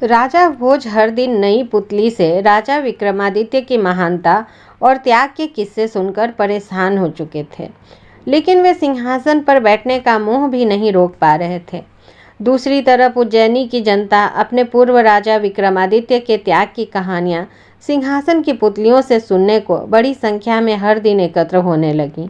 राजा भोज हर दिन नई पुतली से राजा विक्रमादित्य की महानता और त्याग के किस्से सुनकर परेशान हो चुके थे, लेकिन वे सिंहासन पर बैठने का मोह भी नहीं रोक पा रहे थे। दूसरी तरफ उज्जैनी की जनता अपने पूर्व राजा विक्रमादित्य के त्याग की कहानियां सिंहासन की पुतलियों से सुनने को बड़ी संख्या में हर दिन एकत्र होने लगी।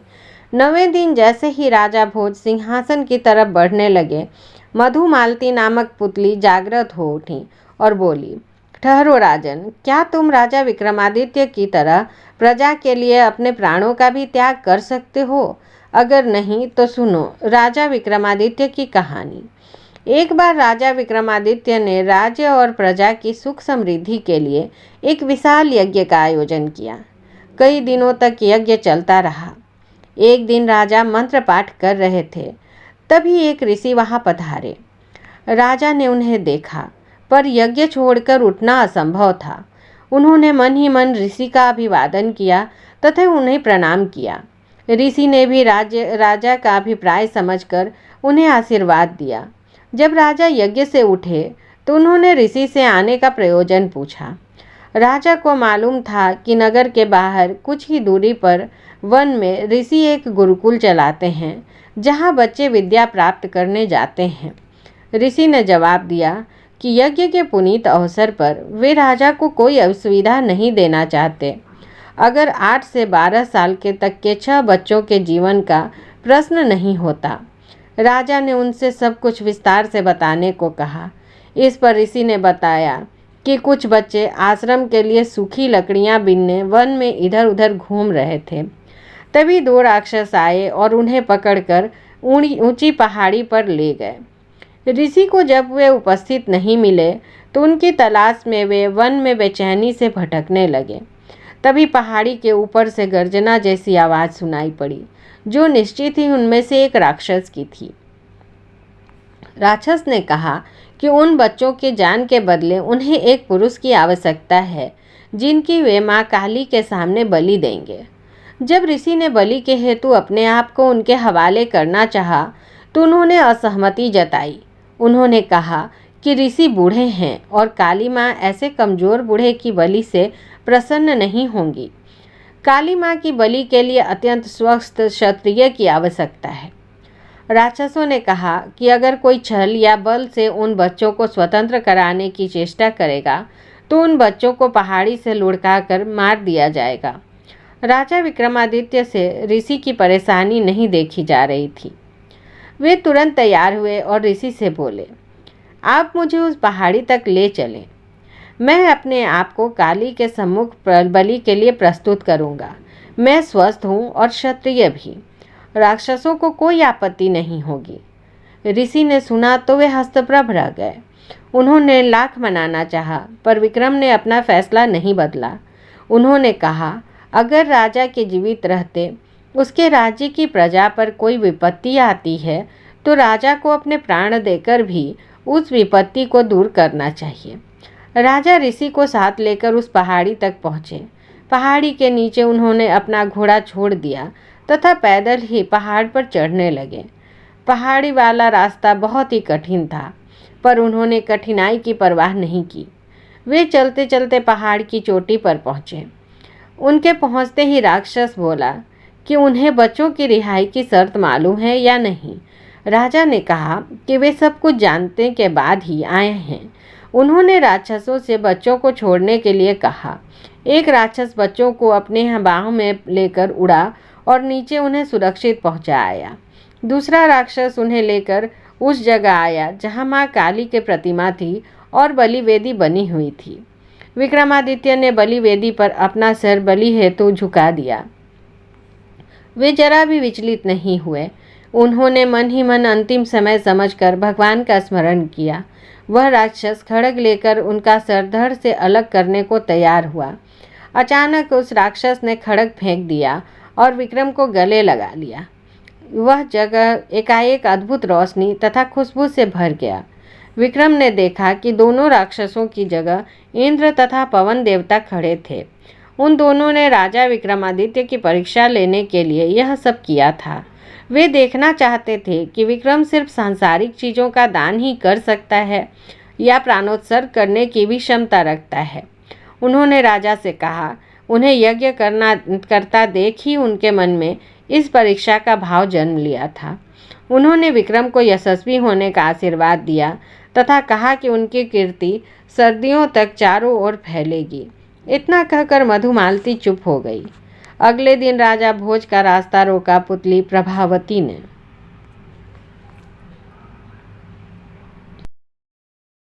9वें दिन जैसे ही राजा भोज सिंहासन की तरफ बढ़ने लगे, मधुमालती नामक पुतली जागृत हो उठी और बोली, ठहरो राजन, क्या तुम राजा विक्रमादित्य की तरह प्रजा के लिए अपने प्राणों का भी त्याग कर सकते हो? अगर नहीं तो सुनो राजा विक्रमादित्य की कहानी। एक बार राजा विक्रमादित्य ने राज्य और प्रजा की सुख समृद्धि के लिए एक विशाल यज्ञ का आयोजन किया। कई दिनों तक यज्ञ चलता रहा। एक दिन राजा मंत्र पाठ कर रहे थे, तभी एक ऋषि वहां पधारे। राजा ने उन्हें देखा, पर यज्ञ छोड़कर उठना असंभव था। उन्होंने मन ही मन ऋषि का अभिवादन किया तथा उन्हें प्रणाम किया। ऋषि ने भी राजा का अभिप्राय समझकर उन्हें आशीर्वाद दिया। जब राजा यज्ञ से उठे तो उन्होंने ऋषि से आने का प्रयोजन पूछा। राजा को मालूम था कि नगर के बाहर कुछ ही दूरी पर वन में ऋषि एक गुरुकुल चलाते हैं, जहां बच्चे विद्या प्राप्त करने जाते हैं। ऋषि ने जवाब दिया कि यज्ञ के पुनीत अवसर पर वे राजा को कोई असुविधा नहीं देना चाहते। अगर 8 से 12 साल के तक के 6 बच्चों के जीवन का प्रश्न नहीं होता। राजा ने उनसे सब कुछ विस्तार से बताने को कहा। इस पर ऋषि ने बताया कि कुछ बच्चे आश्रम के लिए सूखी लकड़ियां बीनने वन में इधर उधर घूम रहे थे। तभी 2 राक्षस आए और उन्हें पकड़कर ऊंची पहाड़ी पर ले गए। ऋषि को जब वे उपस्थित नहीं मिले तो उनकी तलाश में वे वन में बेचैनी से भटकने लगे। तभी पहाड़ी के ऊपर से गर्जना जैसी आवाज़ सुनाई पड़ी, जो निश्चित ही उनमें से एक राक्षस की थी। राक्षस ने कहा कि उन बच्चों के जान के बदले उन्हें एक पुरुष की आवश्यकता है, जिनकी वे माँ काली के सामने बलि देंगे। जब ऋषि ने बलि के हेतु अपने आप को उनके हवाले करना चाहा तो उन्होंने असहमति जताई। उन्होंने कहा कि ऋषि बूढ़े हैं और काली माँ ऐसे कमजोर बूढ़े की बलि से प्रसन्न नहीं होंगी। काली माँ की बलि के लिए अत्यंत स्वस्थ क्षत्रिय की आवश्यकता है। राक्षसों ने कहा कि अगर कोई छल या बल से उन बच्चों को स्वतंत्र कराने की चेष्टा करेगा तो उन बच्चों को पहाड़ी से लुढ़काकर मार दिया जाएगा। राजा विक्रमादित्य से ऋषि की परेशानी नहीं देखी जा रही थी। वे तुरंत तैयार हुए और ऋषि से बोले, आप मुझे उस पहाड़ी तक ले चलें। मैं अपने आप को काली के सम्मुख बलि के लिए प्रस्तुत करूंगा। मैं स्वस्थ हूँ और क्षत्रिय भी। राक्षसों को कोई आपत्ति नहीं होगी। ऋषि ने सुना तो वे हस्तप्रभ रह गए। उन्होंने लाख मनाना चाहा, पर विक्रम ने अपना फैसला नहीं बदला। उन्होंने कहा, अगर राजा के जीवित रहते उसके राज्य की प्रजा पर कोई विपत्ति आती है तो राजा को अपने प्राण देकर भी उस विपत्ति को दूर करना चाहिए। राजा ऋषि को साथ लेकर उस पहाड़ी तक पहुँचे। पहाड़ी के नीचे उन्होंने अपना घोड़ा छोड़ दिया तथा पैदल ही पहाड़ पर चढ़ने लगे। पहाड़ी वाला रास्ता बहुत ही कठिन था, पर उन्होंने कठिनाई की परवाह नहीं की। वे चलते चलते पहाड़ की चोटी पर पहुँचे। उनके पहुँचते ही राक्षस बोला कि उन्हें बच्चों की रिहाई की शर्त मालूम है या नहीं। राजा ने कहा कि वे सब कुछ जानने के बाद ही आए हैं। उन्होंने राक्षसों से बच्चों को छोड़ने के लिए कहा। एक राक्षस बच्चों को अपने बाहों में लेकर उड़ा और नीचे उन्हें सुरक्षित पहुंचाया। दूसरा राक्षस उन्हें लेकर उस जगह आया जहां मां काली की प्रतिमा थी और बलि वेदी बनी हुई थी। विक्रमादित्य ने बलि वेदी पर अपना सिर बलि हेतु झुका दिया। वे जरा भी विचलित नहीं हुए। उन्होंने मन ही मन अंतिम समय समझकर भगवान का स्मरण किया। वह राक्षस खड्ग लेकर उनका सर धड़ से अलग करने को तैयार हुआ। अचानक उस राक्षस ने खड्ग फेंक दिया और विक्रम को गले लगा लिया। वह जगह एकाएक अद्भुत रोशनी तथा खुशबू से भर गया। विक्रम ने देखा कि दोनों राक्षसों की जगह इंद्र तथा पवन देवता खड़े थे। उन दोनों ने राजा विक्रमादित्य की परीक्षा लेने के लिए यह सब किया था। वे देखना चाहते थे कि विक्रम सिर्फ सांसारिक चीज़ों का दान ही कर सकता है या प्राणोत्सर्ग करने की भी क्षमता रखता है। उन्होंने राजा से कहा, उन्हें यज्ञ करता देख ही उनके मन में इस परीक्षा का भाव जन्म लिया था। उन्होंने विक्रम को यशस्वी होने का आशीर्वाद दिया तथा कहा कि उनकी कीर्ति सर्दियों तक चारों ओर फैलेगी। इतना कहकर मधुमालती चुप हो गई। अगले दिन राजा भोज का रास्ता रोका पुतली प्रभावती ने।